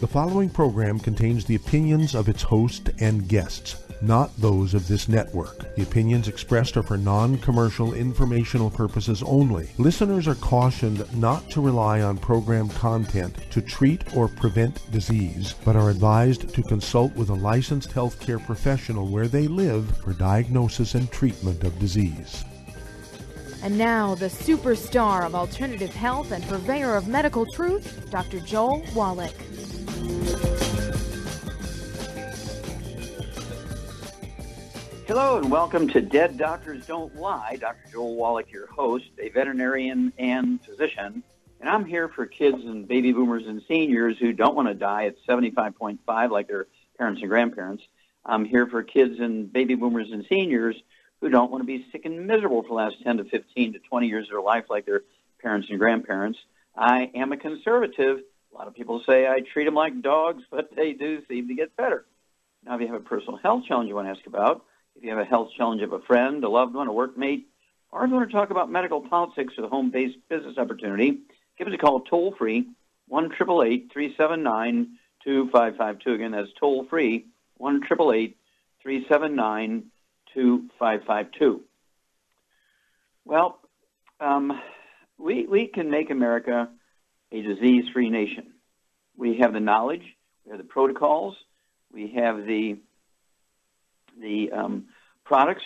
following program contains the opinions of its host and guests, not those of this network. The opinions expressed are for non-commercial informational purposes only. Listeners are cautioned not to rely on program content to treat or prevent disease, but are advised to consult with a licensed healthcare professional where they live for diagnosis and treatment of disease. And now, the superstar of alternative health and purveyor of medical truth, Dr. Joel Wallach. Hello and welcome to Dead Doctors Don't Lie. Dr. Joel Wallach, your host, a veterinarian and physician. And I'm here for kids and baby boomers and seniors who don't want to die at 75.5 like their parents and grandparents. I'm here for kids and baby boomers and seniors who don't want to be sick and miserable for the last 10 to 15 to 20 years of their life like their parents and grandparents. I am a conservative. A lot of people say I treat them like dogs, but they do seem to get better. Now, if you have a personal health challenge you want to ask about, if you have a health challenge of a friend, a loved one, a workmate, or if you want to talk about medical politics or the home-based business opportunity, give us a call toll-free, 1-888-379-2552. Again, that's toll-free, 1-888-379-2552. Well, we can make America a disease-free nation. We have the knowledge, we have the protocols, we have the products,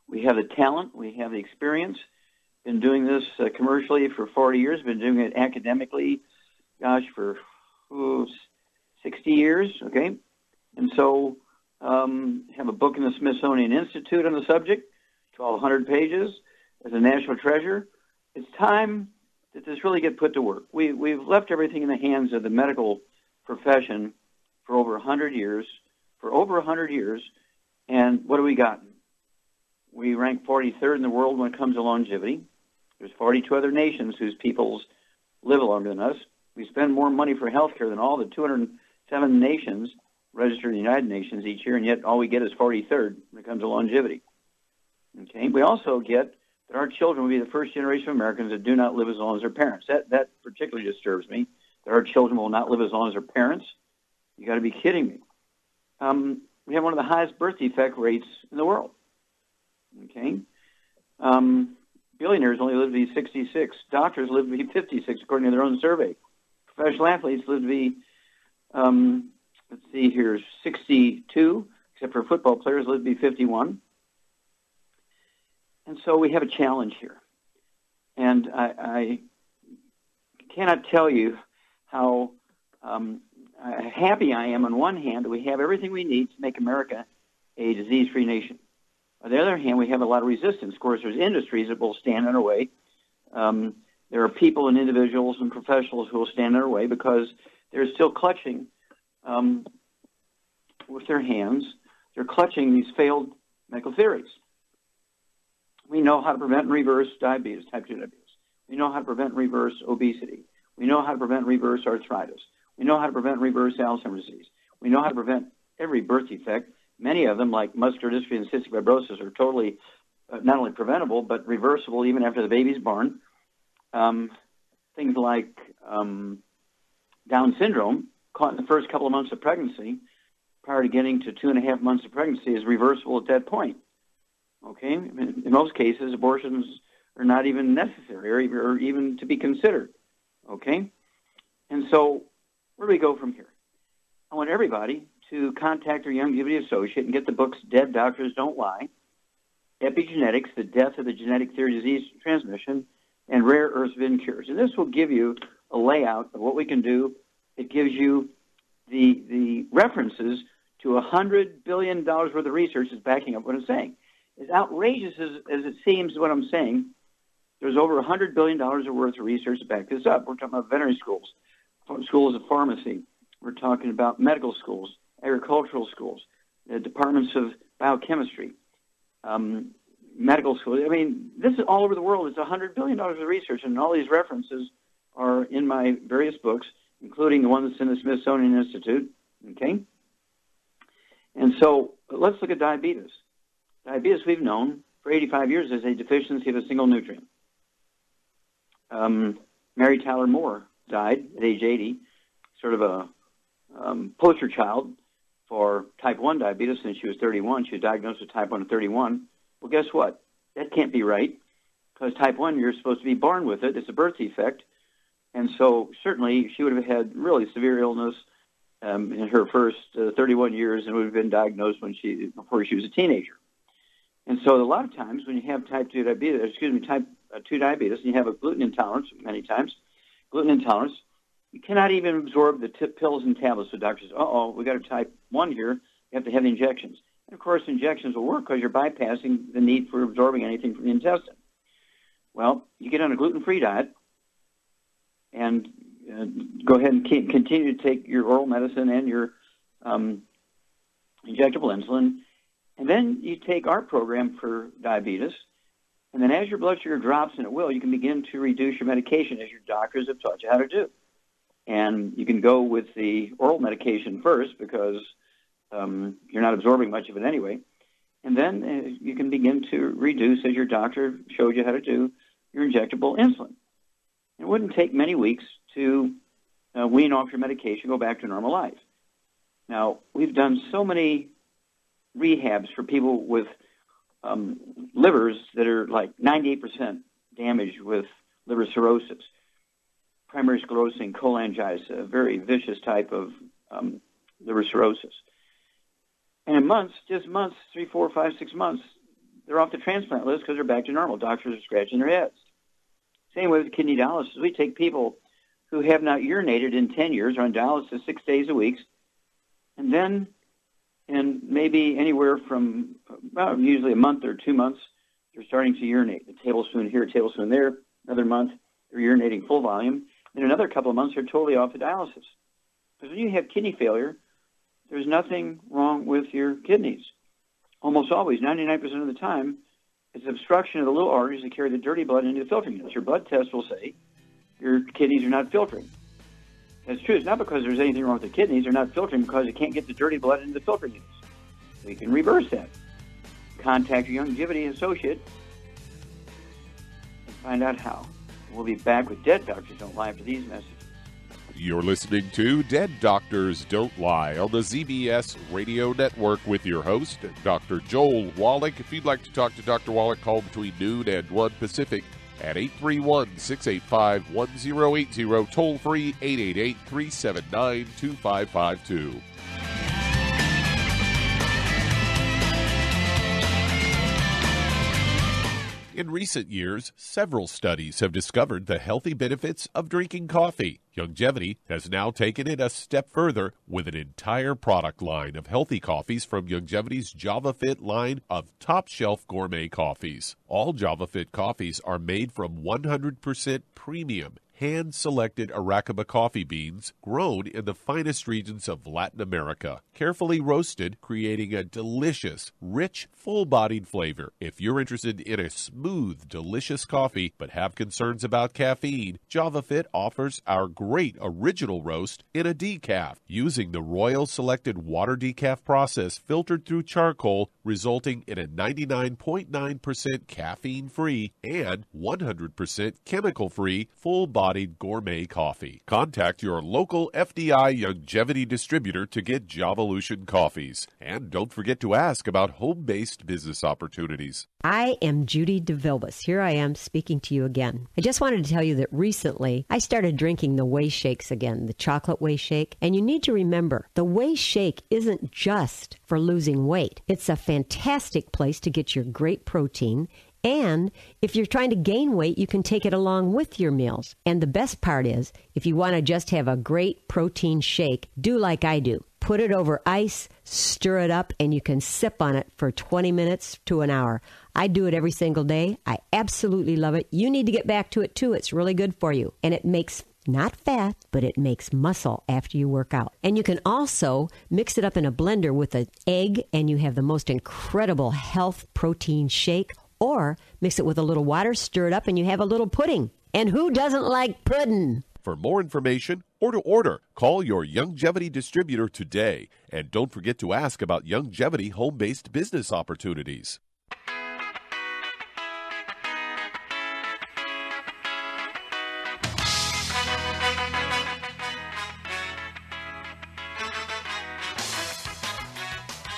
we have the talent, we have the experience. Been doing this commercially for 40 years, been doing it academically, for 60 years, okay? And so have a book in the Smithsonian Institute on the subject, 1,200 pages, as a national treasure. It's time that this really get put to work. We've left everything in the hands of the medical profession for over 100 years, and what have we gotten? We rank 43rd in the world when it comes to longevity. There's 42 other nations whose peoples live longer than us. We spend more money for health care than all the 207 nations registered in the United Nations each year, and yet all we get is 43rd when it comes to longevity. Okay. We also get that our children will be the first generation of Americans that do not live as long as their parents. That particularly disturbs me, that our children will not live as long as their parents. You got to be kidding me. We have one of the highest birth defect rates in the world. Okay. Billionaires only live to be 66. Doctors live to be 56, according to their own survey. Professional athletes live to be 62, except for football players live to be 51. And so we have a challenge here. And I cannot tell you how happy I am on one hand that we have everything we need to make America a disease-free nation. On the other hand, we have a lot of resistance. Of course, there's industries that will stand in our way. There are people and individuals and professionals who will stand in our way because they're still clutching with their hands. They're clutching these failed medical theories. We know how to prevent and reverse diabetes, type 2 diabetes. We know how to prevent and reverse obesity. We know how to prevent and reverse arthritis. We know how to prevent and reverse Alzheimer's disease. We know how to prevent every birth defect. Many of them, like muscular dystrophy and cystic fibrosis, are totally not only preventable, but reversible even after the baby's born. Things like Down syndrome, caught in the first couple of months of pregnancy, prior to getting to 2.5 months of pregnancy, is reversible at that point. Okay? In most cases, abortions are not even necessary or even to be considered. Okay? And so where do we go from here? I want everybody to contact their young deputy associate and get the books Dead Doctors Don't Lie, Epigenetics, The Death of the Genetic Theory of Disease Transmission, and Rare Earths VIN Cures. And this will give you a layout of what we can do. It gives you the references to $100 billion worth of research that's backing up what I'm saying. As outrageous as it seems what I'm saying, there's over $100 billion worth of research to back this up. We're talking about veterinary schools, schools of pharmacy. We're talking about medical schools, agricultural schools, departments of biochemistry, medical schools. I mean, this is all over the world. It's $100 billion of research, and all these references are in my various books, including the one that's in the Smithsonian Institute, okay? And so let's look at diabetes. Diabetes, we've known for 85 years, is a deficiency of a single nutrient. Mary Tyler Moore died at age 80, sort of a poster child for type 1 diabetes since she was 31. She was diagnosed with type 1 at 31. Well, guess what? That can't be right, because type 1, you're supposed to be born with it. It's a birth defect. And so certainly she would have had really severe illness in her first 31 years and would have been diagnosed before she was a teenager. And so a lot of times when you have type 2 diabetes, type 2 diabetes, and you have a gluten intolerance many times, you cannot even absorb the pills and tablets. So doctors say, we got a type 1 here. You have to have the injections. And, of course, injections will work because you're bypassing the need for absorbing anything from the intestine. Well, you get on a gluten-free diet and go ahead and continue to take your oral medicine and your injectable insulin. And then you take our program for diabetes. And then as your blood sugar drops, and it will, you can begin to reduce your medication as your doctors have taught you how to do. And you can go with the oral medication first because you're not absorbing much of it anyway. And then you can begin to reduce, as your doctor showed you how to do, your injectable insulin. It wouldn't take many weeks to wean off your medication, go back to normal life. Now, we've done so many rehabs for people with livers that are like 98% damaged with liver cirrhosis, primary sclerosing cholangitis, a very vicious type of liver cirrhosis. And in months, 3, 4, 5, 6 months, they're off the transplant list because they're back to normal. Doctors are scratching their heads. Same way with kidney dialysis. We take people who have not urinated in 10 years, are on dialysis 6 days a week, and then in maybe anywhere from usually a month or 2 months, they're starting to urinate. A tablespoon here, a tablespoon there. Another month, they're urinating full volume. In another couple of months, they're totally off the dialysis. Because when you have kidney failure, there's nothing wrong with your kidneys. Almost always, 99% of the time, it's obstruction of the little arteries that carry the dirty blood into the filtering units. Your blood test will say your kidneys are not filtering. That's true. It's not because there's anything wrong with the kidneys. They're not filtering because they can't get the dirty blood into the filtering units. We can reverse that. Contact your longevity associate and find out how. We'll be back with Dead Doctors Don't Lie after these messages. You're listening to Dead Doctors Don't Lie on the ZBS Radio Network with your host, Dr. Joel Wallach. If you'd like to talk to Dr. Wallach, call between noon and 1 Pacific at 831-685-1080, toll-free 888-379-2552. In recent years, several studies have discovered the healthy benefits of drinking coffee. Longevity has now taken it a step further with an entire product line of healthy coffees from Longevity's JavaFit line of top-shelf gourmet coffees. All JavaFit coffees are made from 100% premium, hand-selected Arabica coffee beans grown in the finest regions of Latin America, carefully roasted, creating a delicious, rich, full-bodied flavor. If you're interested in a smooth, delicious coffee but have concerns about caffeine, JavaFit offers our great original roast in a decaf, using the Royal Selected Water Decaf process filtered through charcoal, resulting in a 99.9% caffeine-free and 100% chemical-free, full-bodied gourmet coffee. Contact your local FDI Longevity distributor to get Javalution coffees. And don't forget to ask about home-based business opportunities. I am Judy DeVilbus. Here I am speaking to you again. I just wanted to tell you that recently I started drinking the Whey Shakes again, the chocolate Whey Shake. And you need to remember, the Whey Shake isn't just for losing weight. It's a fantastic place to get your great protein. And if you're trying to gain weight, you can take it along with your meals. And the best part is, if you want to just have a great protein shake, do like I do. Put it over ice, stir it up, and you can sip on it for 20 minutes to an hour. I do it every single day. I absolutely love it. You need to get back to it, too. It's really good for you. And it makes not fat, but it makes muscle after you work out. And you can also mix it up in a blender with an egg, and you have the most incredible health protein shake. Or mix it with a little water, stir it up, and you have a little pudding. And who doesn't like pudding? For more information or to order, call your Longevity distributor today. And don't forget to ask about Longevity home-based business opportunities.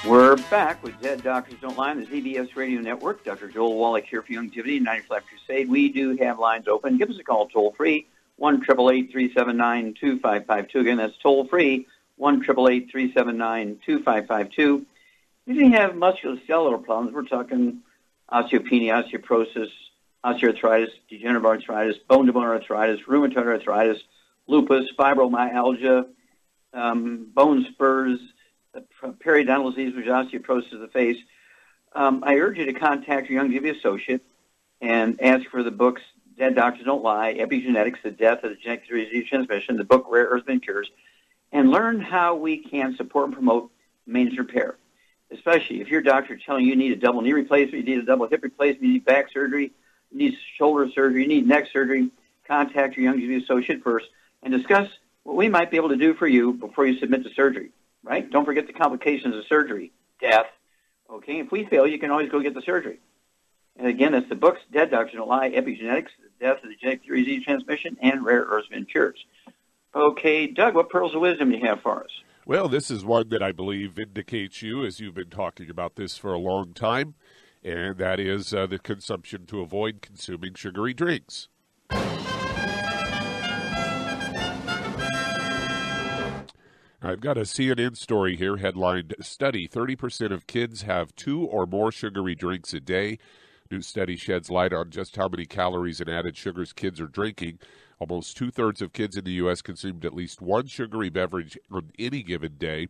We're back with Dead Doctors Don't Lie on the ZBS Radio Network. Dr. Joel Wallach here for Youngevity, 95 Crusade. We do have lines open. Give us a call toll-free, 1-888-379-2552. Again, that's toll-free, 1-888-379-2552. If you have musculoskeletal problems, we're talking osteopenia, osteoporosis, osteoarthritis, degenerative arthritis, bone-to-bone arthritis, rheumatoid arthritis, lupus, fibromyalgia, bone spurs, periodontal disease, which is osteoporosis of the face. I urge you to contact your Youngevity associate and ask for the books Dead Doctors Don't Lie, Epigenetics, The Death of the Genetic Disease Transmission, the book Rare Earth and Cures, and learn how we can support and promote maintenance repair. Especially if your doctor is telling you need a double knee replacement, you need a double hip replacement, you need back surgery, you need shoulder surgery, you need neck surgery, contact your Youngevity associate first and discuss what we might be able to do for you before you submit to surgery. Right? Don't forget the complications of surgery, death. Okay, if we fail, you can always go get the surgery. And again, that's the books, Dead Doctors Don't Lie, Epigenetics, The Death of the Genetic Disease Transmission, and Rare Earths and Cures. Okay, Doug, what pearls of wisdom do you have for us? Well, this is one that I believe vindicates you, as you've been talking about this for a long time, and that is the consumption to avoid consuming sugary drinks. I've got a CNN story here headlined, Study, 30% of kids have 2 or more sugary drinks a day. New study sheds light on just how many calories and added sugars kids are drinking. Almost 2/3 of kids in the U.S. consumed at least one sugary beverage on any given day,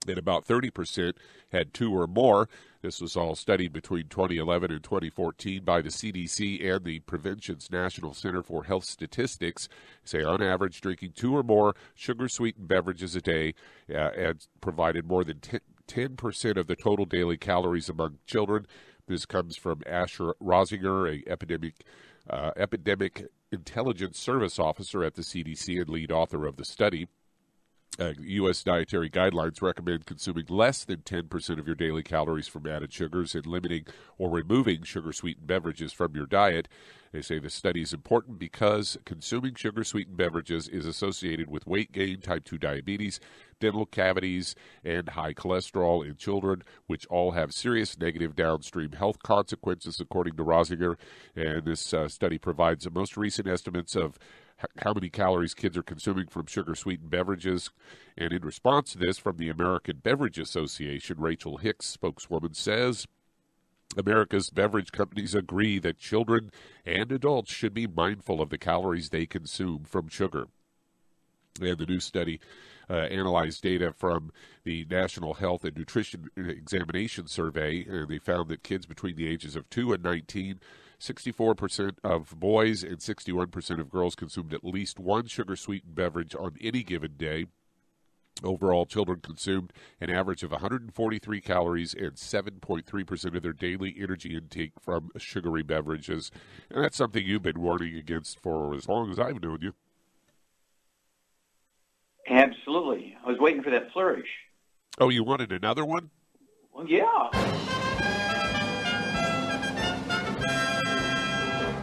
and about 30% had 2 or more. This was all studied between 2011 and 2014 by the CDC and the Prevention's National Center for Health Statistics. Say on average, drinking 2 or more sugar-sweetened beverages a day and provided more than 10% of the total daily calories among children. This comes from Asher Rosinger, a epidemic intelligence service officer at the CDC and lead author of the study. U.S. dietary guidelines recommend consuming less than 10% of your daily calories from added sugars and limiting or removing sugar-sweetened beverages from your diet. They say the study is important because consuming sugar-sweetened beverages is associated with weight gain, type 2 diabetes, dental cavities, and high cholesterol in children, which all have serious negative downstream health consequences, according to Rosinger. And this study provides the most recent estimates of how many calories kids are consuming from sugar-sweetened beverages. And in response to this, from the American Beverage Association, Rachel Hicks, spokeswoman, says, America's beverage companies agree that children and adults should be mindful of the calories they consume from sugar. And the new study analyzed data from the National Health and Nutrition Examination Survey, and they found that kids between the ages of 2 and 19, 64% of boys and 61% of girls consumed at least one sugar-sweetened beverage on any given day. Overall, children consumed an average of 143 calories and 7.3% of their daily energy intake from sugary beverages. And that's something you've been warning against for as long as I've known you. Absolutely. I was waiting for that flourish. Oh, you wanted another one? Well, yeah.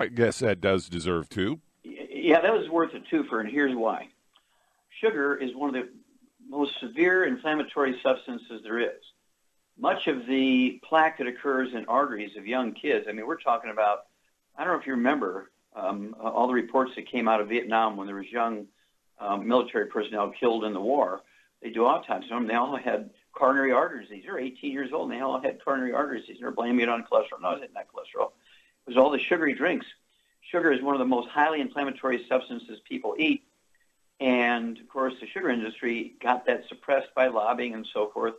I guess that does deserve 2. Yeah, that was worth a twofer, and here's why. Sugar is one of the most severe inflammatory substances there is. Much of the plaque that occurs in arteries of young kids, I mean, we're talking about, I don't know if you remember all the reports that came out of Vietnam when there was young military personnel killed in the war. They do autopsies on them. They all had coronary artery disease. They're 18 years old, and they all had coronary artery disease. They're blaming it on cholesterol. No, it's not cholesterol. It was all the sugary drinks. Sugar is one of the most highly inflammatory substances people eat. And, of course, the sugar industry got that suppressed by lobbying and so forth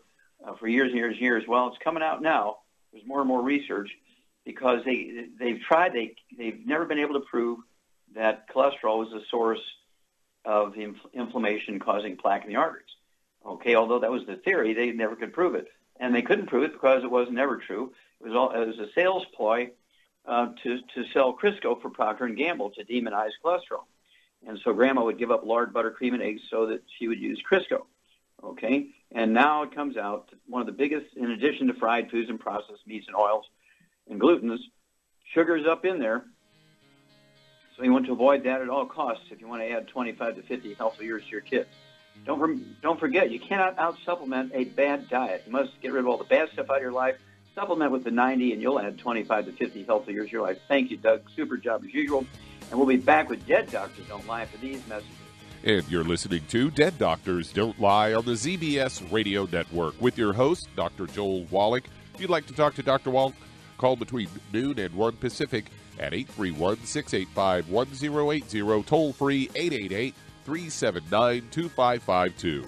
for years and years and years. Well, it's coming out now. There's more and more research because they've tried. They've never been able to prove that cholesterol was the source of the inflammation causing plaque in the arteries. Okay, although that was the theory, they never could prove it. And they couldn't prove it because it was never true. It was a sales ploy to sell Crisco for Procter & Gamble to demonize cholesterol. And so Grandma would give up lard, butter, cream, and eggs so that she would use Crisco. Okay? And now it comes out that one of the biggest, in addition to fried foods and processed meats and oils and glutens, sugar's up in there. So you want to avoid that at all costs if you want to add 25 to 50 healthy years to your kids. Don't forget, you cannot out-supplement a bad diet. You must get rid of all the bad stuff out of your life, supplement with the 90, and you'll add 25 to 50 healthy years of your life. Thank you, Doug. Super job as usual. And we'll be back with Dead Doctors Don't Lie for these messages. And you're listening to Dead Doctors Don't Lie on the ZBS Radio Network with your host, Dr. Joel Wallach. If you'd like to talk to Dr. Wallach, call between noon and 1 Pacific at 831-685-1080, toll free 888-379-2552.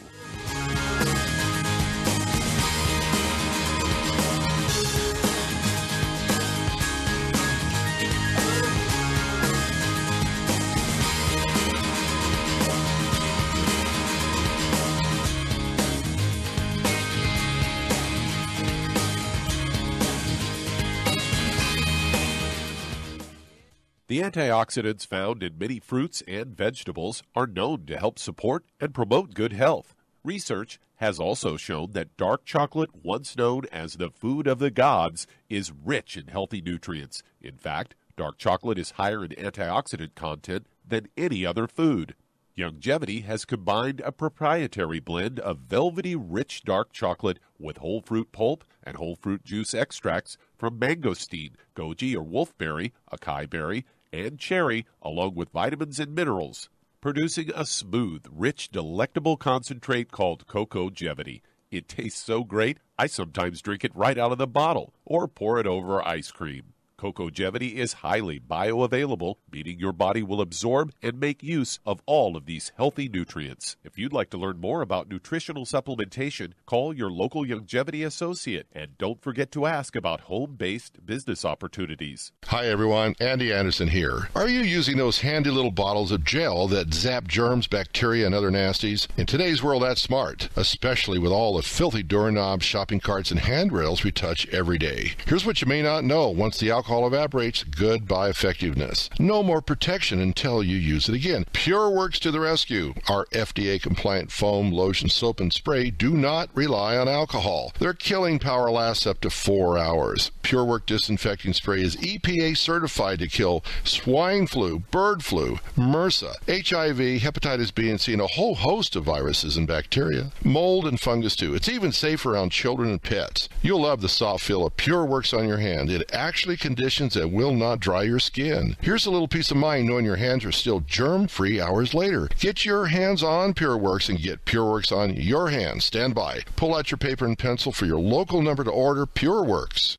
The antioxidants found in many fruits and vegetables are known to help support and promote good health. Research has also shown that dark chocolate, once known as the food of the gods, is rich in healthy nutrients. In fact, dark chocolate is higher in antioxidant content than any other food. Youngevity has combined a proprietary blend of velvety rich dark chocolate with whole fruit pulp and whole fruit juice extracts from mangosteen, goji or wolfberry, acai berry, and cherry, along with vitamins and minerals, producing a smooth, rich, delectable concentrate called Cocogevity. It tastes so great, I sometimes drink it right out of the bottle or pour it over ice cream. Cocogevity is highly bioavailable, meaning your body will absorb and make use of all of these healthy nutrients. If you'd like to learn more about nutritional supplementation, call your local Youngevity associate, and don't forget to ask about home-based business opportunities. Hi everyone, Andy Anderson here. Are you using those handy little bottles of gel that zap germs, bacteria, and other nasties? In today's world, that's smart, especially with all the filthy doorknobs, shopping carts, and handrails we touch every day. Here's what you may not know. Once the alcohol evaporates, goodbye effectiveness. No more protection until you use it again. PureWorks to the rescue. Our FDA-compliant foam, lotion, soap, and spray do not rely on alcohol. Their killing power lasts up to 4 hours. PureWorks disinfecting spray is EPA certified to kill swine flu, bird flu, MRSA, HIV, hepatitis B and C, and a whole host of viruses and bacteria. Mold and fungus too. It's even safe around children and pets. You'll love the soft feel of PureWorks on your hand. It actually conditions that will not dry your skin. Here's a little peace of mind knowing your hands are still germ-free hours later. Get your hands on PureWorks and get PureWorks on your hands. Stand by. Pull out your paper and pencil for your local number to order PureWorks.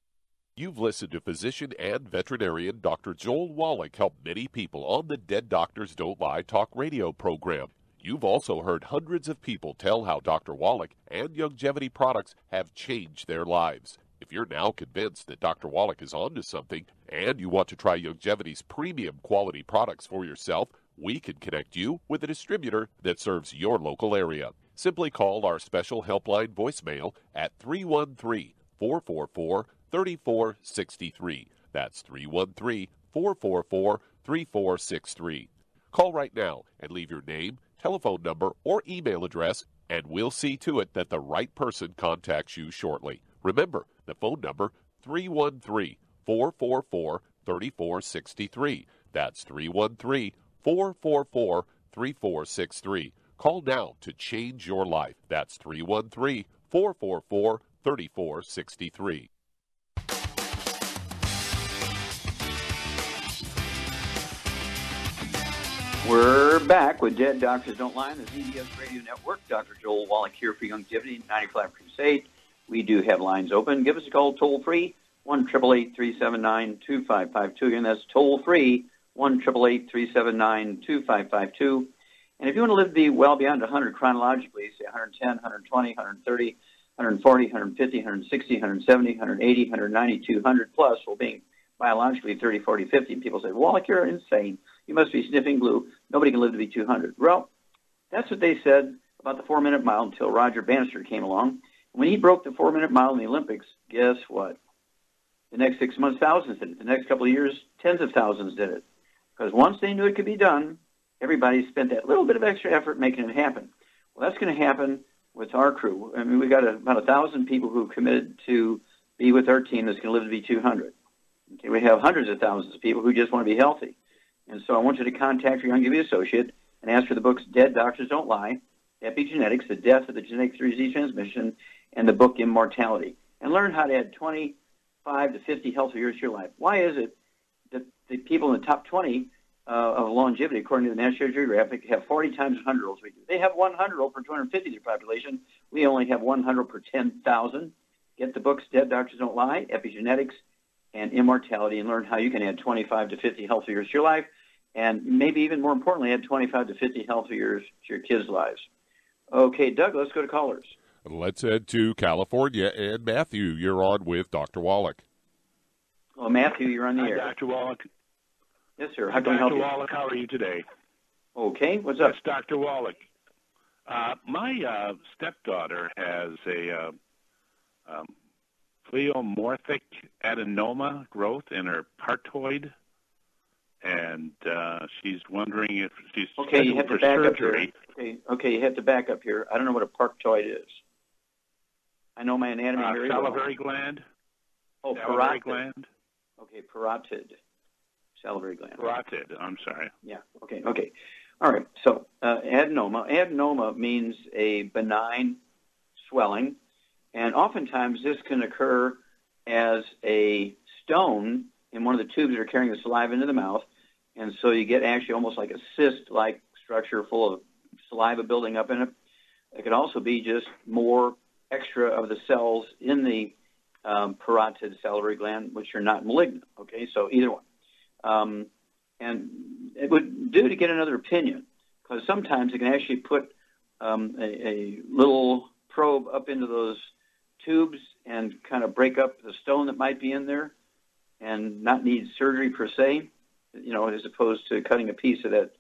You've listened to physician and veterinarian Dr. Joel Wallach help many people on the Dead Doctors Don't Lie talk radio program. You've also heard hundreds of people tell how Dr. Wallach and Youngevity products have changed their lives. If you're now convinced that Dr. Wallach is onto something and you want to try Youngevity's premium quality products for yourself, we can connect you with a distributor that serves your local area. Simply call our special helpline voicemail at 313-444-3463. That's 313-444-3463. Call right now and leave your name, telephone number, or email address, and we'll see to it that the right person contacts you shortly. Remember, the phone number, 313-444-3463. That's 313-444-3463. Call now to change your life. That's 313-444-3463. We're back with Dead Doctors Don't Lie on the ZBS Radio Network. Dr. Joel Wallach here for Youngevity 95 Crusade. We do have lines open. Give us a call toll-free, 1-888-379-2552. Again, that's toll-free, 1-888-379-2552. And if you want to live to be well beyond 100 chronologically, say 110, 120, 130, 140, 150, 160, 170, 180, 190, 200 plus, well, being biologically 30, 40, 50, people say, Wallach, you're insane. You must be sniffing glue. Nobody can live to be 200. Well, that's what they said about the 4-minute mile until Roger Bannister came along. When he broke the 4-minute mile in the Olympics, guess what? The next 6 months, thousands did it. The next couple of years, tens of thousands did it. Because once they knew it could be done, everybody spent that little bit of extra effort making it happen. Well, that's going to happen with our crew. I mean, we've got about 1,000 people who committed to be with our team that's going to live to be 200. Okay, we have hundreds of thousands of people who just want to be healthy. And so I want you to contact your Youngevity associate and ask for the books Dead Doctors Don't Lie. Epigenetics, The Death of the Genetic Theory of Disease Transmission, and the book Immortality, and learn how to add 25 to 50 healthy years to your life. Why is it that the people in the top 20 of longevity, according to the National Geographic, have 40 times 100-year-olds we do? They have 100-year-old per 250 of their population. We only have 100 per 10,000. Get the books Dead Doctors Don't Lie, Epigenetics, and Immortality, and learn how you can add 25 to 50 healthy years to your life, and maybe even more importantly, add 25 to 50 healthy years to your kids' lives. Okay, Doug, let's go to callers. Let's head to California. And Mathew, you're on with Dr. Wallach. Oh, Mathew, you're on the air. Dr. Wallach. Yes, sir. How can I help you? Dr. Wallach, how are you today? Okay, what's up? Yes, Dr. Wallach. My stepdaughter has a pleomorphic adenoma growth in her partoid, and she's wondering if she's you have to for back surgery. Up here. Okay, you have to back up here. I don't know what a partoid is. I know my anatomy very well. Salivary gland. Oh, salivary parotid. gland. Okay, parotid. Salivary gland. Parotid, I'm sorry. Yeah, okay. All right, so adenoma. Adenoma means a benign swelling, and oftentimes this can occur as a stone in one of the tubes that are carrying the saliva into the mouth, and so you get actually almost like a cyst-like structure full of saliva building up in it. It could also be just more extra of the cells in the parotid salivary gland, which are not malignant, okay? So either one. And it would do to get another opinion, because sometimes it can actually put a little probe up into those tubes and kind of break up the stone that might be in there and not need surgery per se, as opposed to cutting a piece of that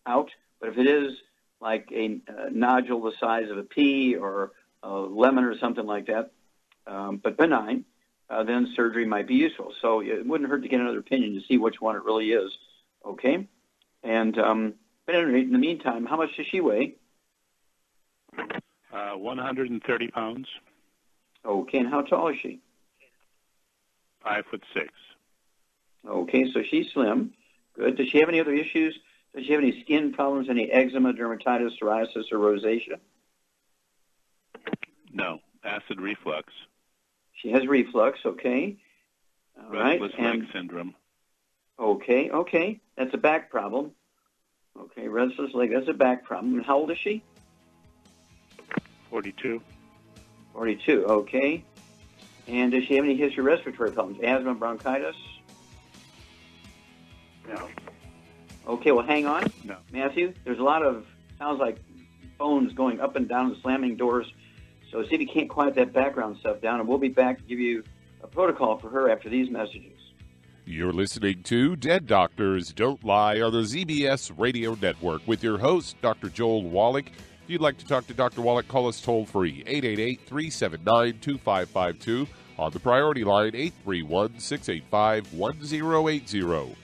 out. But if it is like a nodule the size of a pea or a lemon or something like that, but benign, then surgery might be useful. So it wouldn't hurt to get another opinion to see which one it really is, okay? And but in the meantime, how much does she weigh? 130 pounds. Okay, and how tall is she? 5'6". Okay, so she's slim. Good. Does she have any other issues? Does she have any skin problems, any eczema, dermatitis, psoriasis, or rosacea? No. Acid reflux. She has reflux, okay. All right. Restless leg syndrome. Okay. That's a back problem. Okay, restless leg, that's a back problem. And how old is she? 42. 42, okay. And does she have any history of respiratory problems? Asthma, bronchitis? No. Okay, well, hang on. No. Mathew, there's a lot of, sounds like phones going up and down and slamming doors. So see if you can't quiet that background stuff down, and we'll be back to give you a protocol for her after these messages. You're listening to Dead Doctors Don't Lie on the ZBS Radio Network with your host, Dr. Joel Wallach. If you'd like to talk to Dr. Wallach, call us toll-free, 888-379-2552. On the priority line, 831-685-1080.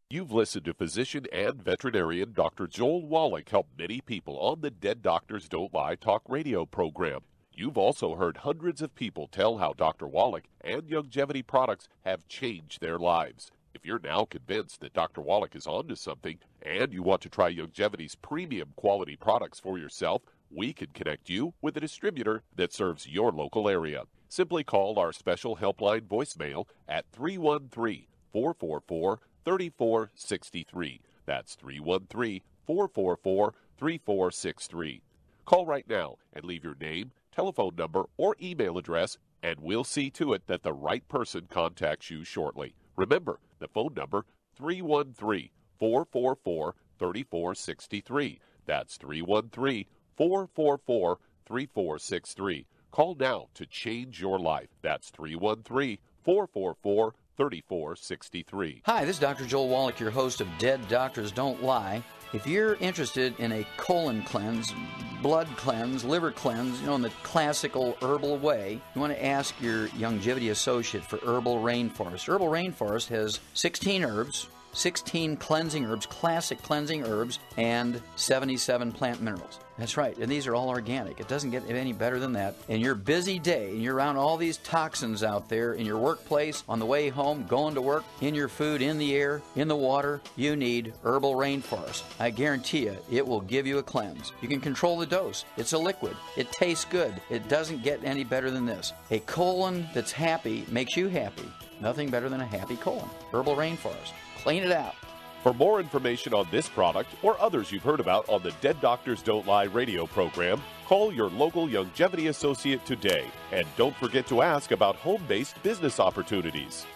You've listened to physician and veterinarian Dr. Joel Wallach help many people on the Dead Doctors Don't Lie talk radio program. You've also heard hundreds of people tell how Dr. Wallach and Longevity products have changed their lives. If you're now convinced that Dr. Wallach is onto something and you want to try Longevity's premium quality products for yourself, we can connect you with a distributor that serves your local area. Simply call our special helpline voicemail at 313-444-3463. That's 313-444-3463. Call right now and leave your name, telephone number, or email address, and we'll see to it that the right person contacts you shortly. Remember, the phone number, 313-444-3463. That's 313-444-3463. Call now to change your life. That's 313-444-3463. Hi, this is Dr. Joel Wallach, your host of Dead Doctors Don't Lie. If you're interested in a colon cleanse, blood cleanse, liver cleanse, in the classical herbal way, you want to ask your Longevity associate for Herbal Rainforest. Herbal Rainforest has 16 herbs, 16 cleansing herbs, classic cleansing herbs, and 77 plant minerals. That's right, and these are all organic. It doesn't get any better than that. In your busy day, and you're around all these toxins out there, in your workplace, on the way home, going to work, in your food, in the air, in the water, you need Herbal Rainforest. I guarantee you, it will give you a cleanse. You can control the dose. It's a liquid. It tastes good. It doesn't get any better than this. A colon that's happy makes you happy. Nothing better than a happy colon. Herbal Rainforest. Clean it out. For more information on this product or others you've heard about on the Dead Doctors Don't Lie radio program, call your local Longevity associate today. And don't forget to ask about home-based business opportunities.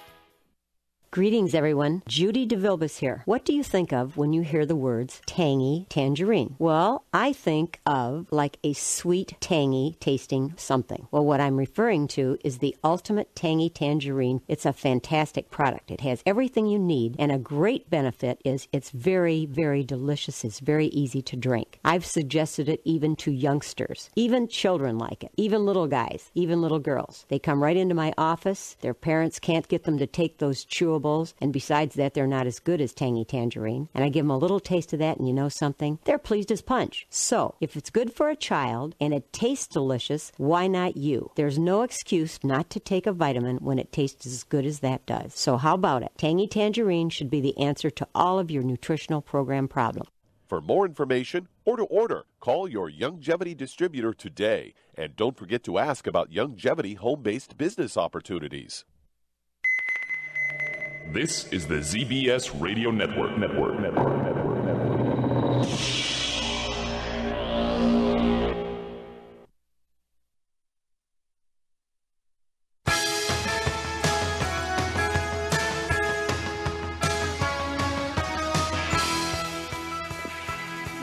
Greetings, everyone. Judy DeVilbus here. What do you think of when you hear the words tangy tangerine? Well, I think of like a sweet, tangy tasting something. Well, what I'm referring to is the Ultimate Tangy Tangerine. It's a fantastic product. It has everything you need, and a great benefit is it's very, very delicious. It's very easy to drink. I've suggested it even to youngsters. Even children like it. Even little guys. Even little girls. They come right into my office. Their parents can't get them to take those chewables, and besides that, they're not as good as Tangy Tangerine. And I give them a little taste of that, and you know something? They're pleased as punch. So, if it's good for a child and it tastes delicious, why not you? There's no excuse not to take a vitamin when it tastes as good as that does. So how about it? Tangy Tangerine should be the answer to all of your nutritional program problems. For more information or to order, call your Longevity distributor today. And don't forget to ask about Longevity home-based business opportunities. This is the ZBS Radio Network.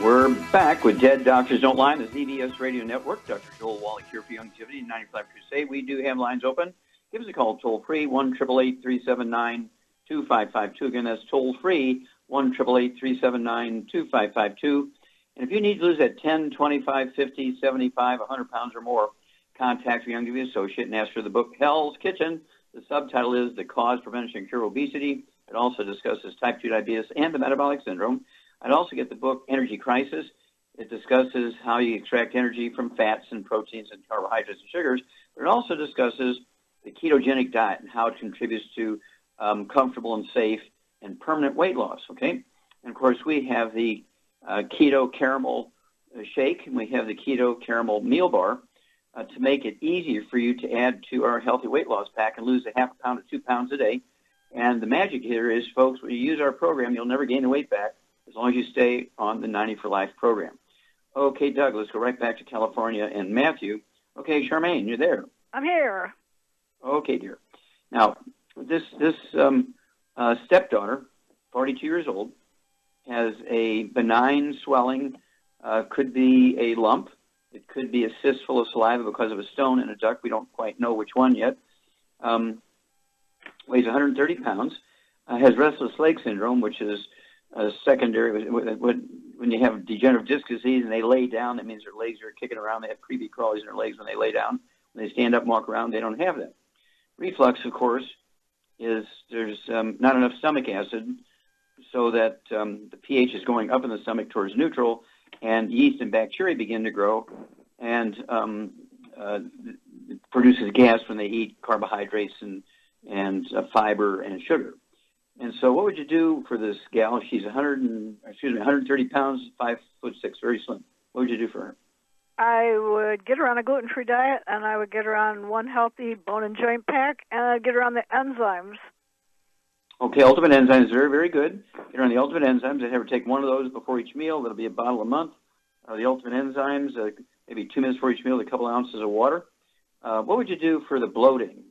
We're back with Dead Doctors Don't Lie on the ZBS Radio Network. Dr. Joel Wallach here for Longevity 95 Crusade. We do have lines open. Give us a call toll-free, 1-888-379-2552. Again, that's toll-free, 1-888-379-2552. And if you need to lose that 10, 25, 50, 75, 100 pounds or more, contact your Longevity associate and ask for the book Hell's Kitchen. The subtitle is The Cause, Prevention, and Cure of Obesity. It also discusses type 2 diabetes and the metabolic syndrome. I'd also get the book Energy Crisis. It discusses how you extract energy from fats and proteins and carbohydrates and sugars. But it also discusses the ketogenic diet and how it contributes to comfortable and safe and permanent weight loss, okay? And, of course, we have the keto caramel shake, and we have the keto caramel meal bar to make it easier for you to add to our healthy weight loss pack and lose a half a pound to 2 pounds a day. And the magic here is, folks, when you use our program, you'll never gain the weight back as long as you stay on the 90 for Life program. Okay, Doug, let's go right back to California and Mathew. Okay, Charmaine, you're there. I'm here. Okay, dear. Now, this stepdaughter, 42 years old, has a benign swelling, could be a lump. It could be a cyst full of saliva because of a stone in a duct. We don't quite know which one yet. Weighs 130 pounds. Has restless leg syndrome, which is secondary. When you have degenerative disc disease and they lay down, that means their legs are kicking around. They have creepy crawlies in their legs when they lay down. When they stand up and walk around, they don't have that. Reflux, of course, is there's not enough stomach acid so that the pH is going up in the stomach towards neutral, and yeast and bacteria begin to grow, and it produces gas when they eat carbohydrates and fiber and sugar. And so what would you do for this gal? She's 130 pounds, 5'6", very slim. What would you do for her? I would get her on a gluten-free diet, and I would get her on one healthy bone and joint pack, and I'd get her on the enzymes. Okay, Ultimate Enzymes is very, very good. Get her on the Ultimate Enzymes. I'd have her take one of those before each meal. That'll be a bottle a month. The Ultimate Enzymes, maybe 2 minutes before each meal, a couple ounces of water. What would you do for the bloating?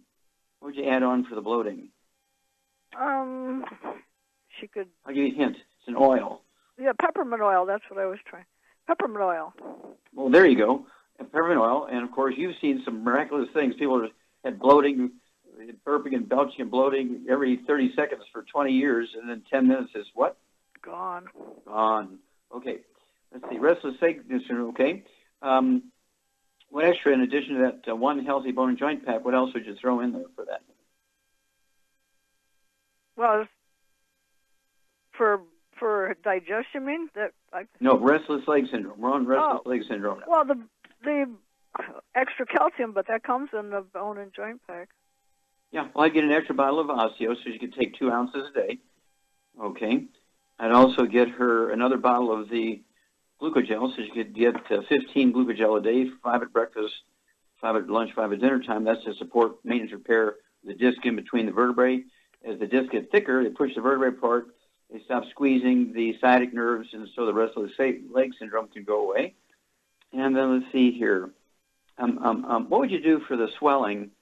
What would you add on for the bloating? She could... I'll give you a hint. It's an oil. Yeah, peppermint oil. That's what I was trying. Peppermint oil. Well, there you go. Peppermint oil. And, of course, you've seen some miraculous things. People had bloating, burping and belching and bloating every 30 seconds for 20 years, and then 10 minutes is what? Gone. Gone. Okay. Let's see. Restless leg syndrome. Okay. What extra, in addition to that one healthy bone and joint pack, what else would you throw in there for that? Well, For digestion, you mean? No, restless leg syndrome. We're on restless leg syndrome now. Well, the extra calcium, but that comes in the bone and joint pack. Yeah, well, I'd get an extra bottle of osteo, so she could take 2 ounces a day. Okay. I'd also get her another bottle of the glucogel, so she could get 15 glucogel a day, 5 at breakfast, 5 at lunch, 5 at dinner time. That's to support maintenance repair of the disc in between the vertebrae. As the disc gets thicker, they push the vertebrae apart. They stop squeezing the sciatic nerves, and so the restless leg syndrome can go away. And then let's see here. What would you do for the swelling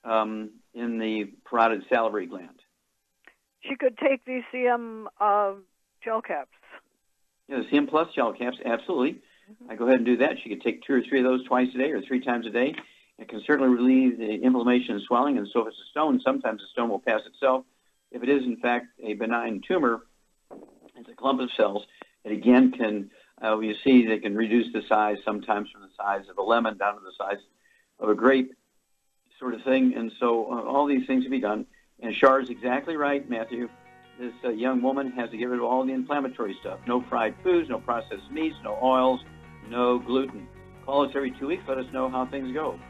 in the parotid salivary gland? She could take the CM gel caps. Yeah, the CM Plus gel caps, absolutely. Mm-hmm. I go ahead and do that. She could take 2 or 3 of those twice a day or 3 times a day. It can certainly relieve the inflammation and swelling. And so if it's a stone, sometimes the stone will pass itself. If it is, in fact, a benign tumor, it's a clump of cells. It again can, you see, they can reduce the size sometimes from the size of a lemon down to the size of a grape sort of thing. And so all these things can be done. And Char is exactly right, Matthew. This young woman has to get rid of all the inflammatory stuff. No fried foods, no processed meats, no oils, no gluten. Call us every 2 weeks. Let us know how things go.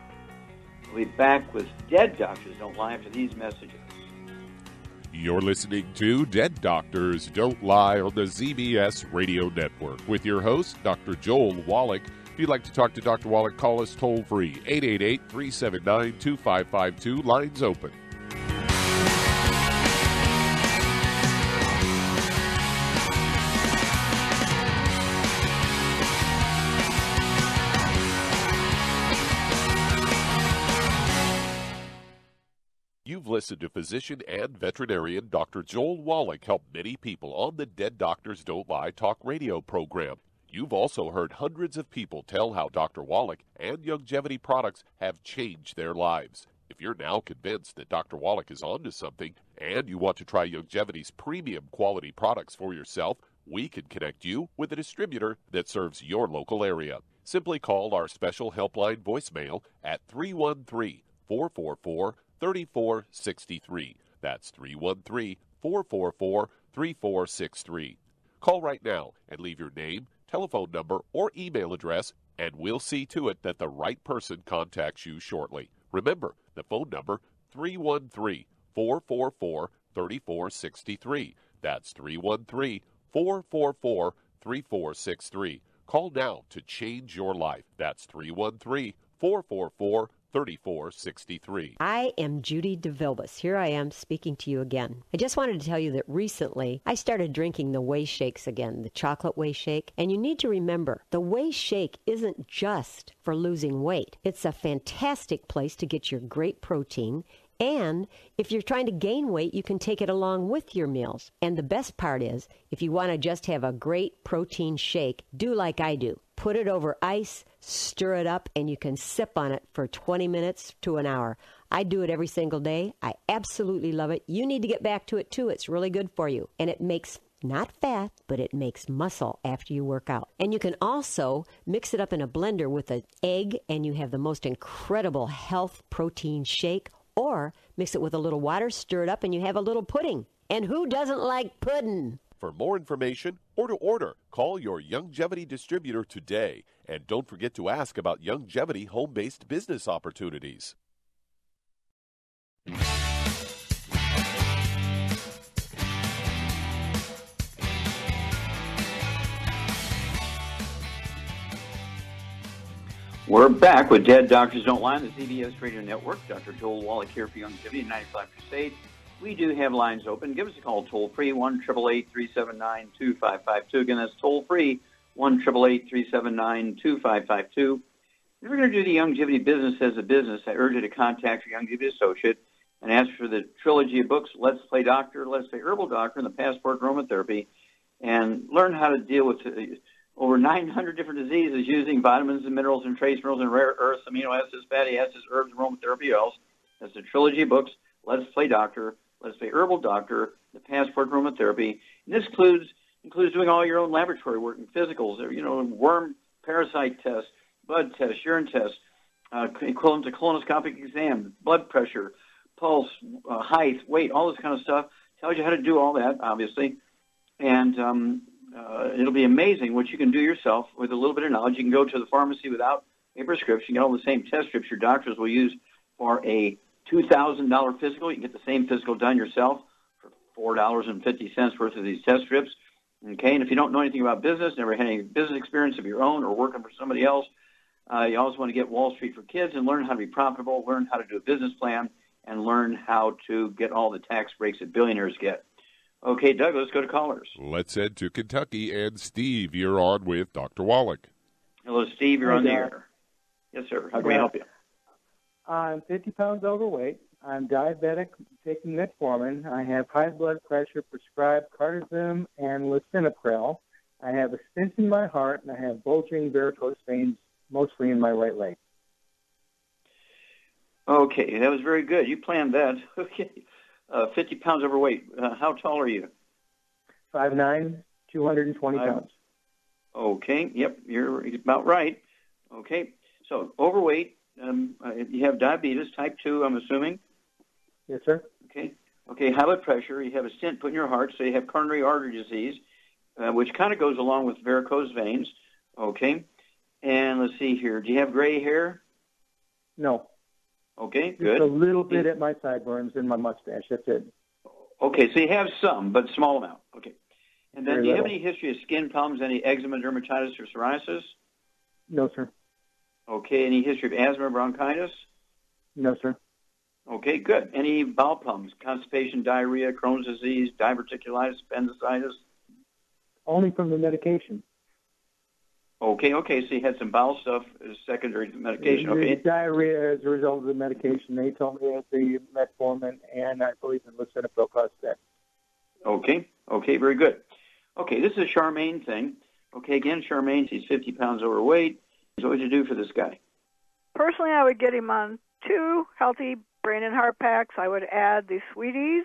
We'll be back with Dead Doctors Don't Lie after these messages. You're listening to Dead Doctors Don't Lie on the ZBS Radio Network with your host, Dr. Joel Wallach. If you'd like to talk to Dr. Wallach, call us toll-free, 888-379-2552. Lines open. You've listened to physician and veterinarian Dr. Joel Wallach help many people on the Dead Doctors Don't Lie talk radio program. You've also heard hundreds of people tell how Dr. Wallach and Youngevity products have changed their lives. If you're now convinced that Dr. Wallach is onto something and you want to try Youngevity's premium quality products for yourself, we can connect you with a distributor that serves your local area. Simply call our special helpline voicemail at 313-444-3463. That's 313-444-3463. Call right now and leave your name, telephone number, or email address, and we'll see to it that the right person contacts you shortly. Remember, the phone number, 313-444-3463. That's 313-444-3463. Call now to change your life. That's 313-444-3463. I am Judy DeVilbus. Here I am speaking to you again. I just wanted to tell you that recently I started drinking the whey shakes again, the chocolate whey shake. And you need to remember, the whey shake isn't just for losing weight. It's a fantastic place to get your great protein. And if you're trying to gain weight, you can take it along with your meals. And the best part is, if you want to just have a great protein shake, do like I do. Put it over ice, stir it up, and you can sip on it for 20 minutes to an hour. I do it every single day. I absolutely love it. You need to get back to it, too. It's really good for you. And it makes not fat, but it makes muscle after you work out. And you can also mix it up in a blender with an egg, and you have the most incredible health protein shake. Or mix it with a little water, stir it up, and you have a little pudding. And who doesn't like pudding? For more information or to order, call your Youngevity distributor today. And don't forget to ask about Youngevity home-based business opportunities. We're back with Dead Doctors Don't Lie on the ZBS Radio Network. Dr. Joel Wallach here for Youngevity 95 Crusade. We do have lines open. Give us a call toll-free, 1-888-379-2552. Again, that's toll-free, 1-888-379-2552. If we're going to do the Youngevity business as a business, I urge you to contact your Youngevity associate and ask for the trilogy of books, Let's Play Doctor, Let's Play Herbal Doctor, and the Passport Aromatherapy, and learn how to deal with over 900 different diseases using vitamins and minerals and trace minerals and rare earths, amino acids, fatty acids, herbs, aromatherapy oils. That's the trilogy of books, Let's Play Doctor, Let's Play Herbal Doctor, the Passport Aromatherapy. And this includes doing all your own laboratory work and physicals, worm parasite tests, blood tests, urine tests, equivalent to colonoscopic exam, blood pressure, pulse, height, weight, all this kind of stuff. Tells you how to do all that, obviously. And it'll be amazing what you can do yourself with a little bit of knowledge. You can go to the pharmacy without a prescription, get all the same test strips your doctors will use for a $2,000 physical. You can get the same physical done yourself for $4.50 worth of these test strips. Okay, and if you don't know anything about business, never had any business experience of your own or working for somebody else, you always want to get Wall Street for Kids and learn how to be profitable, learn how to do a business plan, and learn how to get all the tax breaks that billionaires get. Okay, Doug, let's go to callers. Let's head to Kentucky. And Steve, you're on with Dr. Wallach. Hello, Steve. You're on the air. Yes, sir. How can we help you? I'm 50 pounds overweight. I'm diabetic, taking metformin. I have high blood pressure, prescribed cardizem and lisinopril. I have a stent in my heart, and I have bulging varicose veins, mostly in my right leg. Okay, that was very good. You planned that. Okay. 50 pounds overweight. How tall are you? 5'9", 220 pounds. Okay, yep, you're about right. Okay, so overweight, you have diabetes, type 2, I'm assuming? Yes, sir. Okay, high blood pressure, you have a stent put in your heart, so you have coronary artery disease, which kind of goes along with varicose veins. Okay, and let's see here. Do you have gray hair? No. Okay, good. Just a little bit at my sideburns and my mustache. That's it. Okay, so you have some, but small amount. Okay. And then Very do you have little. any history of skin problems, any eczema, dermatitis, or psoriasis? No, sir. Okay, any history of asthma or bronchitis? No, sir. Okay, good. Any bowel problems, constipation, diarrhea, Crohn's disease, diverticulitis, appendicitis? Only from the medication. Okay, so you had some bowel stuff as secondary to medication. Okay. Diarrhea as a result of the medication. They told me that the metformin and I believe the lisinopril caused that. Okay, very good. Okay, this is a Charmaine thing. Okay, again, Charmaine, she's 50 pounds overweight. So what would you do for this guy? Personally, I would get him on 2 healthy brain and heart packs. I would add the Sweeties.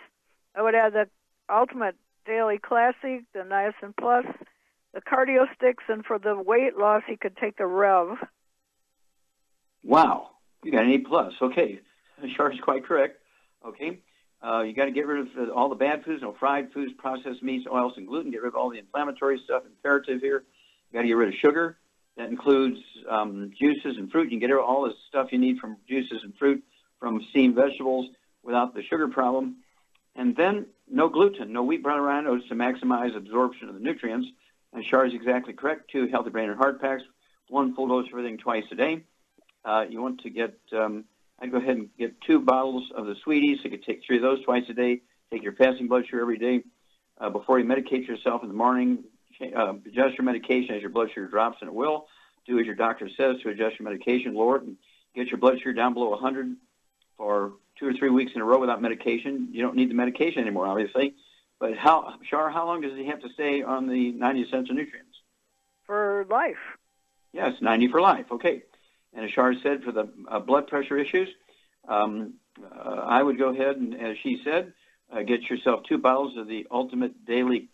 I would add the Ultimate Daily Classic, the Niacin Plus, the cardio sticks, and for the weight loss, he could take the Rev. Wow, you got an A+. Okay, Char's quite correct. Okay, you got to get rid of all the bad foods, no fried foods, processed meats, oils, and gluten. Get rid of all the inflammatory stuff. Imperative here. You got to get rid of sugar. That includes juices and fruit. You can get rid of all the stuff you need from juices and fruit, from steamed vegetables, without the sugar problem. And then no gluten, no wheat, brown, or rhinos to maximize absorption of the nutrients. And Char is exactly correct. 2 healthy brain and heart packs, 1 full dose of everything twice a day. You want to get, I'd go ahead and get 2 bottles of the Sweeties. So you could take 3 of those twice a day. Take your fasting blood sugar every day. Before you medicate yourself in the morning, adjust your medication as your blood sugar drops, and it will. Do as your doctor says to adjust your medication, lower it, and get your blood sugar down below 100 for 2 or 3 weeks in a row without medication. You don't need the medication anymore, obviously. But how long does he have to stay on the 90 essential nutrients? For life. Yes, 90 for life. Okay. And as Shar said, for the blood pressure issues, I would go ahead and, as she said, get yourself 2 bottles of the Ultimate Daily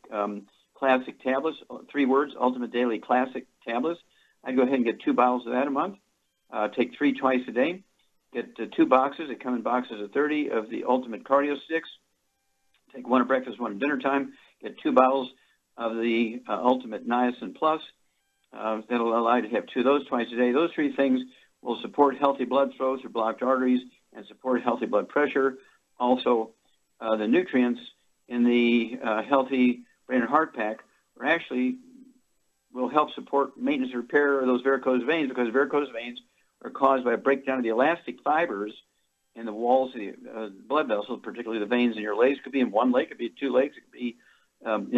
Classic tablets. 3 words, Ultimate Daily Classic tablets. I'd go ahead and get 2 bottles of that a month. Take 3 twice a day. Get 2 boxes. They come in boxes of 30 of the Ultimate Cardio Sticks. Take 1 at breakfast, 1 at dinner time. Get 2 bottles of the Ultimate Niacin Plus. That'll allow you to have 2 of those twice a day. Those 3 things will support healthy blood flow through blocked arteries and support healthy blood pressure. Also, the nutrients in the healthy brain and heart pack are actually will help support maintenance and repair of those varicose veins, because varicose veins are caused by a breakdown of the elastic fibers in the walls of the blood vessels, particularly the veins in your legs. It could be in 1 leg, it could be 2 legs, it could be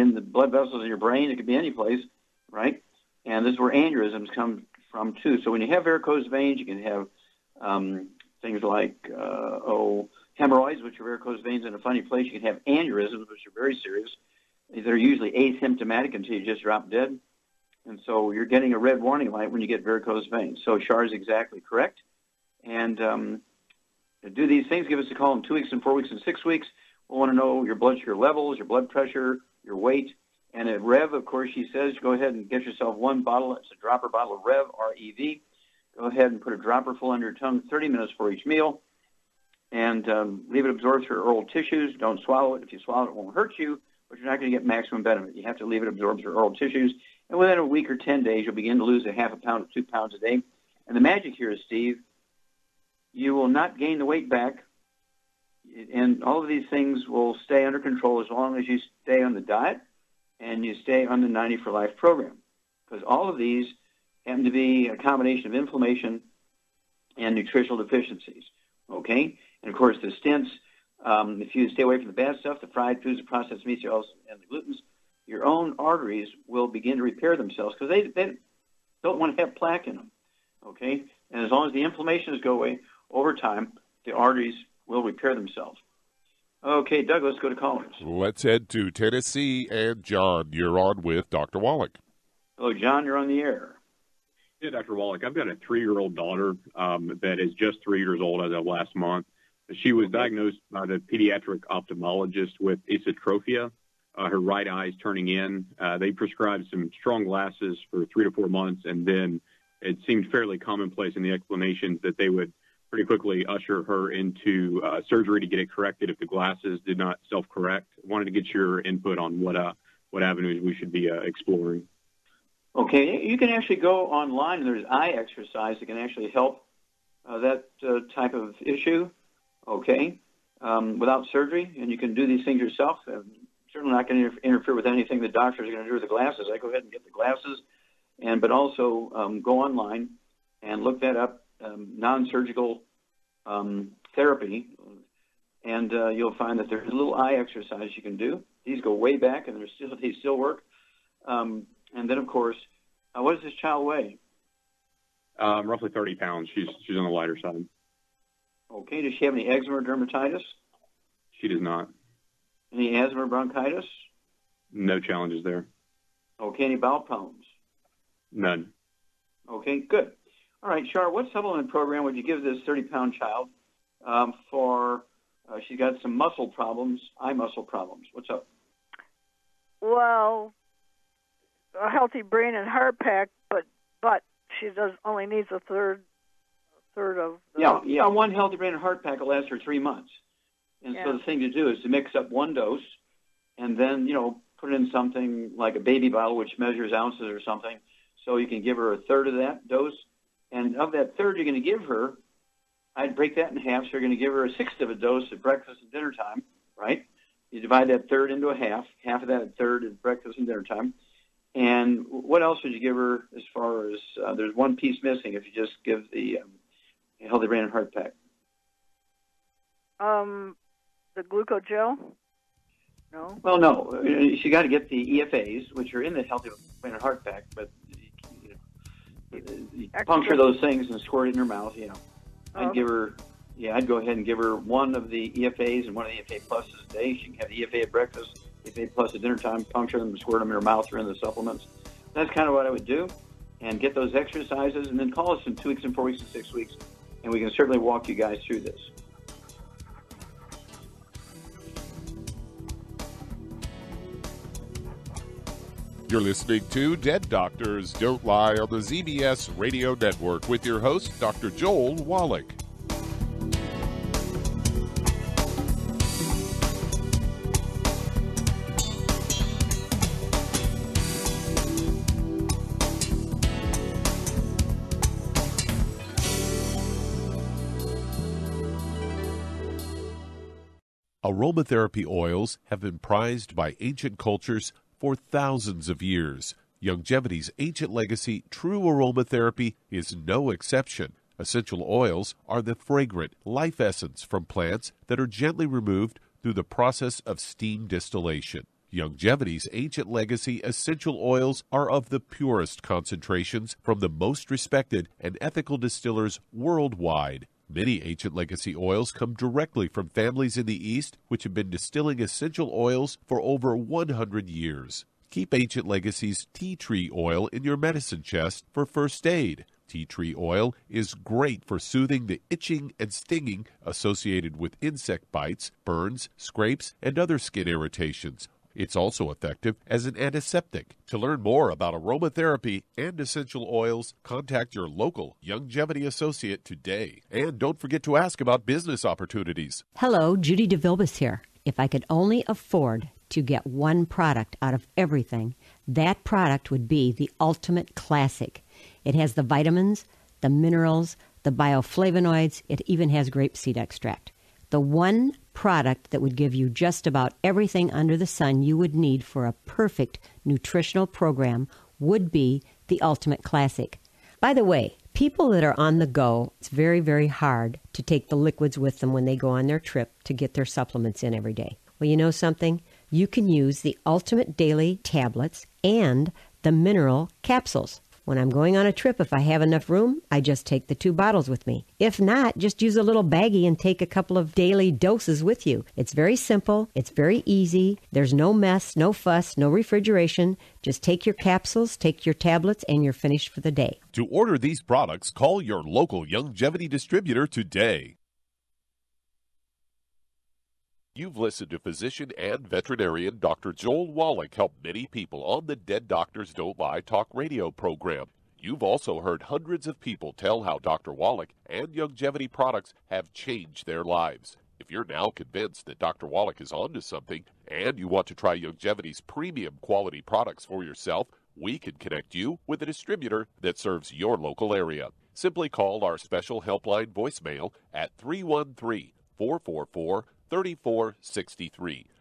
in the blood vessels in your brain, it could be any place, right? And this is where aneurysms come from too. So when you have varicose veins, you can have things like hemorrhoids, which are varicose veins in a funny place. You can have aneurysms, which are very serious. They're usually asymptomatic until you just drop dead. And so you're getting a red warning light when you get varicose veins. So Char is exactly correct. And to do these things, give us a call in 2 weeks and 4 weeks and 6 weeks. We'll want to know your blood sugar levels, your blood pressure, your weight. And at Rev, of course, she says, go ahead and get yourself 1 bottle. It's a dropper bottle of Rev, R-E-V. Go ahead and put a dropper full under your tongue 30 minutes for each meal. And leave it absorb through oral tissues. Don't swallow it. If you swallow it, it won't hurt you, but you're not going to get maximum benefit. You have to leave it absorb through oral tissues, and within a week or 10 days, you'll begin to lose a half a pound to 2 pounds a day. And the magic here is, Steve, you will not gain the weight back, and all of these things will stay under control as long as you stay on the diet and you stay on the 90 for Life program, because all of these happen to be a combination of inflammation and nutritional deficiencies, okay? And, of course, the stents, if you stay away from the bad stuff, the fried foods, the processed meats, and the glutens, your own arteries will begin to repair themselves because they don't want to have plaque in them, okay? And as long as the inflammation go away over time, the arteries will repair themselves. Okay, Doug, let's go to callers. Let's head to Tennessee. And John, you're on with Dr. Wallach. Hello, John, you're on the air. Yeah, Dr. Wallach, I've got a 3-year-old daughter that is just 3 years old as of last month. She was diagnosed by the pediatric ophthalmologist with esotropia. Her right eye is turning in. They prescribed some strong glasses for 3 to 4 months, and then it seemed fairly commonplace in the explanations that they would pretty quickly usher her into surgery to get it corrected if the glasses did not self-correct. I wanted to get your input on what avenues we should be exploring. Okay, you can actually go online, and there's eye exercise that can actually help that type of issue, okay, without surgery, and you can do these things yourself. Certainly not going to interfere with anything the doctors are going to do with the glasses. I go ahead and get the glasses, but also go online and look that up, non-surgical therapy, and you'll find that there's a little eye exercise you can do. These go way back, and they still work. And then, of course, what does this child weigh? Roughly 30 pounds. She's on the lighter side. Okay. Does she have any eczema or dermatitis? She does not. Any asthma or bronchitis? No challenges there. Okay. Any bowel problems? None. Okay, good. All right, Char, what supplement program would you give this 30-pound child for she's got some muscle problems, eye muscle problems? What's up? Well, a healthy brain and heart pack, but she only needs a third of the... Yeah, one healthy brain and heart pack will last for 3 months. And so the thing to do is to mix up one dose and then, put it in something like a baby bottle, which measures ounces or something, so you can give her a third of that dose. And of that third you're going to give her, I'd break that in half, so you're going to give her a sixth of a dose at breakfast and dinner time, right? You divide that third into a half of that at third at breakfast and dinner time. And what else would you give her as far as, there's one piece missing if you just give the healthy brain and heart pack? The glucogel? No? Well, no. You got to get the EFAs, which are in the healthy brain and heart pack, but you puncture those things and squirt it in her mouth, I'd give her, I'd go ahead and give her one of the EFAs and one of the EFA pluses a day. She can have the EFA at breakfast, EFA plus at dinner time, puncture them and squirt them in her mouth or in the supplements. That's kind of what I would do, and get those exercises, and then call us in 2 weeks and 4 weeks and 6 weeks, and we can certainly walk you guys through this. You're listening to Dead Doctors Don't Lie on the ZBS Radio Network with your host, Dr. Joel Wallach. Aromatherapy oils have been prized by ancient cultures for thousands of years. Longevity's ancient legacy, true aromatherapy, is no exception. Essential oils are the fragrant life essence from plants that are gently removed through the process of steam distillation. Longevity's ancient legacy essential oils are of the purest concentrations from the most respected and ethical distillers worldwide. Many ancient legacy oils come directly from families in the East which have been distilling essential oils for over 100 years. Keep Ancient Legacy's tea tree oil in your medicine chest for first aid. Tea tree oil is great for soothing the itching and stinging associated with insect bites, burns, scrapes, and other skin irritations. It's also effective as an antiseptic. To learn more about aromatherapy and essential oils, contact your local Longevity associate today. And don't forget to ask about business opportunities. Hello, Judy DeVilbus here. If I could only afford to get one product out of everything, that product would be the Ultimate Classic. It has the vitamins, the minerals, the bioflavonoids. It even has grapeseed extract. The one product that would give you just about everything under the sun you would need for a perfect nutritional program would be the Ultimate Classic. By the way, people that are on the go, it's very, very hard to take the liquids with them when they go on their trip to get their supplements in every day. Well, you know something? You can use the Ultimate Daily Tablets and the Mineral Capsules. When I'm going on a trip, if I have enough room, I just take the 2 bottles with me. If not, just use a little baggie and take a couple of daily doses with you. It's very simple. It's very easy. There's no mess, no fuss, no refrigeration. Just take your capsules, take your tablets, and you're finished for the day. To order these products, call your local Youngevity distributor today. You've listened to physician and veterinarian Dr. Joel Wallach help many people on the Dead Doctors Don't Lie talk radio program. You've also heard hundreds of people tell how Dr. Wallach and Youngevity products have changed their lives. If you're now convinced that Dr. Wallach is onto something and you want to try Youngevity's premium quality products for yourself, we can connect you with a distributor that serves your local area. Simply call our special helpline voicemail at 313-444-3463.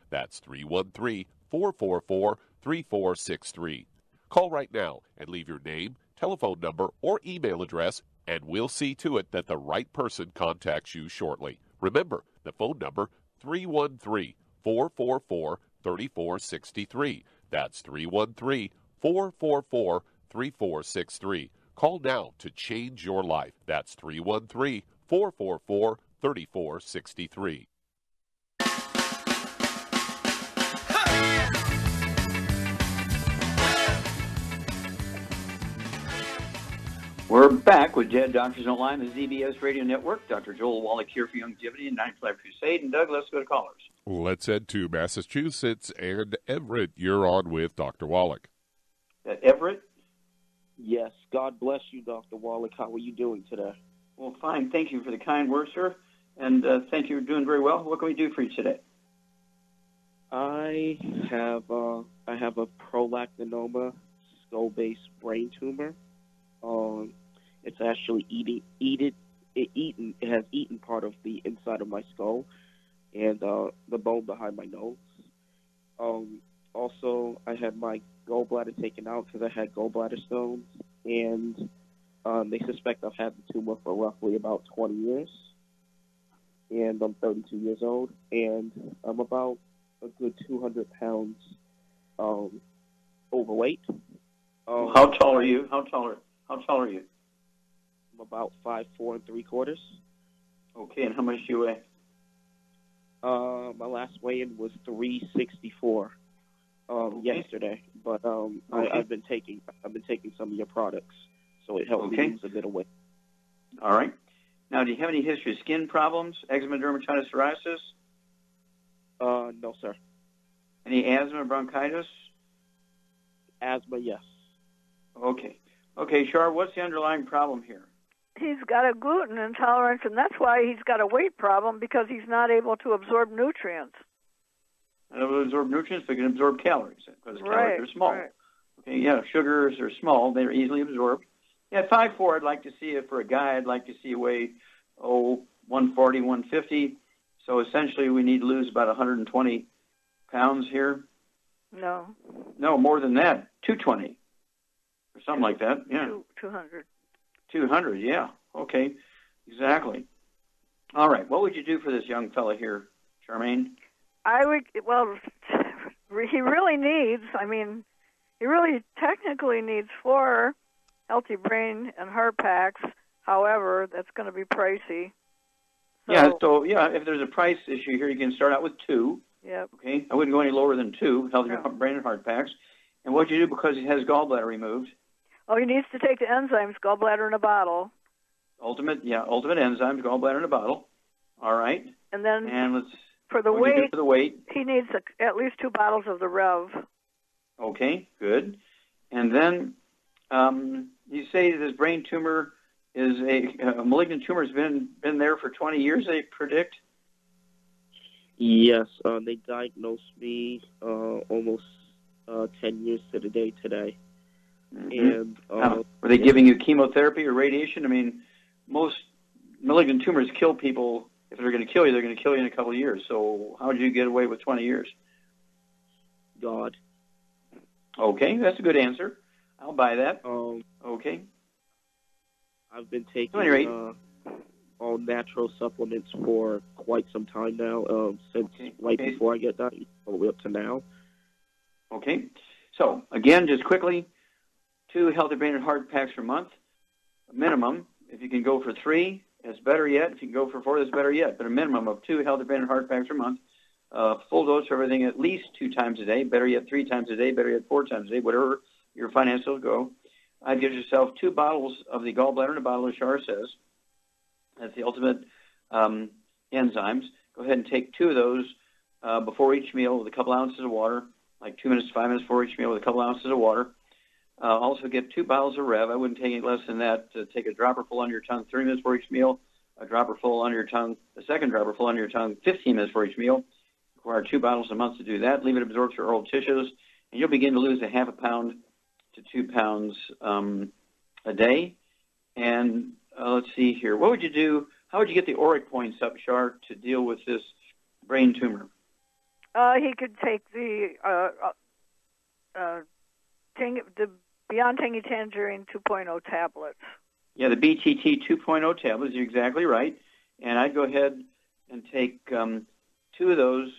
That's 313-444-3463. Call right now and leave your name, telephone number, or email address, and we'll see to it that the right person contacts you shortly. Remember, the phone number, 313-444-3463. That's 313-444-3463. Call now to change your life. That's 313-444-3463. We're back with Dead Doctors Online, the ZBS Radio Network. Dr. Joel Wallach here for Youngevity and 9 to 5 Crusade. And Doug, let's go to callers. Let's head to Massachusetts. And Everett, you're on with Dr. Wallach. Everett? Yes. God bless you, Dr. Wallach. How are you doing today? Well, fine. Thank you for the kind words, sir. And thank you for doing very well. What can we do for you today? I have a prolactinoma skull-based brain tumor. It's actually it has eaten part of the inside of my skull and the bone behind my nose. Also, I had my gallbladder taken out because I had gallbladder stones, and they suspect I've had the tumor for roughly about 20 years. And I'm 32 years old, and I'm about a good 200 pounds overweight. How tall are you? How tall are you? I'm about 5'4" and 3/4. Okay, and how much do you weigh? My last weigh-in was 364 yesterday, but I've been taking some of your products, so it helped me lose a bit of weight. All right. Now, do you have any history of skin problems, eczema, dermatitis, psoriasis? No, sir. Any asthma, bronchitis? Asthma, yes. Okay. Okay, Char, what's the underlying problem here? He's got a gluten intolerance, and that's why he's got a weight problem, because he's not able to absorb nutrients. Not able to absorb nutrients, but can absorb calories, because calories are small. Right. Okay, yeah, sugars are small. They're easily absorbed. Yeah, 5'4", I'd like to see it for a guy. I'd like to see a weight, 140, 150. So essentially we need to lose about 120 pounds here. No, more than that, 220 or something like that. Yeah, 200. 200, yeah. Okay, exactly. All right, what would you do for this young fella here, Charmaine? He really technically needs 4 healthy brain and heart packs. However, that's going to be pricey. So if there's a price issue here, you can start out with 2. Yep. Okay, I wouldn't go any lower than 2 healthy brain and heart packs. And what you do because he has gallbladder removed? Oh, he needs to take the enzymes, gallbladder in a bottle. Ultimate enzymes, gallbladder in a bottle. All right. And then for the weight, he needs at least 2 bottles of the Rev. Okay, good. And then you say this brain tumor is a malignant tumor has been there for 20 years, they predict? Yes, they diagnosed me almost 10 years to the day today. And were they giving you chemotherapy or radiation? I mean, most malignant tumors kill people. If they're going to kill you, they're going to kill you in a couple of years. So how did you get away with 20 years? God. Okay, that's a good answer. I'll buy that. Okay. I've been taking all natural supplements for quite some time now, since before I get diagnosed, all the way up to now. Okay. So, again, just quickly, 2 healthy brain and heart packs per month, a minimum. If you can go for 3, that's better yet. If you can go for 4, that's better yet. But a minimum of 2 healthy brain and heart packs per month, full dose of everything at least 2 times a day, better yet 3 times a day, better yet 4 times a day, whatever your finances go. I'd give yourself 2 bottles of the gallbladder and a bottle of Char says. That's the ultimate enzymes. Go ahead and take 2 of those before each meal with a couple ounces of water, like 2 minutes, 5 minutes before each meal with a couple ounces of water. Also get 2 bottles of Rev. I wouldn't take any less than that. Take a dropper full under your tongue 30 minutes before each meal, a dropper full under your tongue, the second dropper full under your tongue 15 minutes before each meal. Require 2 bottles a month to do that. Leave it absorbed through oral tissues, and you'll begin to lose a half a pound to 2 pounds a day. And let's see here. What would you do? How would you get the auric points up, Char, to deal with this brain tumor? He could take the Beyond Tangy Tangerine 2.0 tablets. Yeah, the BTT 2.0 tablets. You're exactly right. And I'd go ahead and take 2 of those.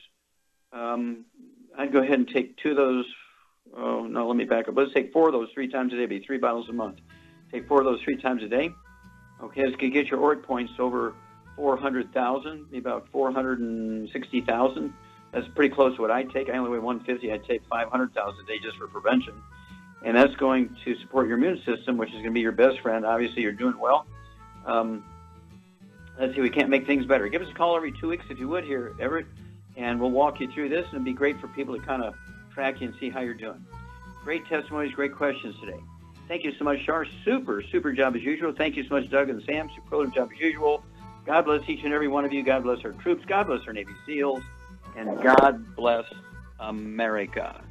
I'd go ahead and take 2 of those. Oh, no, let me back up. Let's take 4 of those 3 times a day. It'd be 3 bottles a month. Take 4 of those 3 times a day. Okay, this could get your auric points over 400,000, maybe about 460,000. That's pretty close to what I take. I only weigh 150. I'd take 500,000 a day just for prevention. And that's going to support your immune system, which is going to be your best friend. Obviously, you're doing well. Let's see, we can't make things better. Give us a call every 2 weeks if you would here, Everett, and we'll walk you through this, and it'd be great for people to kind of track you and see how you're doing. Great testimonies, great questions today. Thank you so much, Char. Super job as usual. Thank you so much, Doug and Sam. Superlative job as usual. God bless each and every one of you. God bless our troops. God bless our Navy SEALs. And God bless America.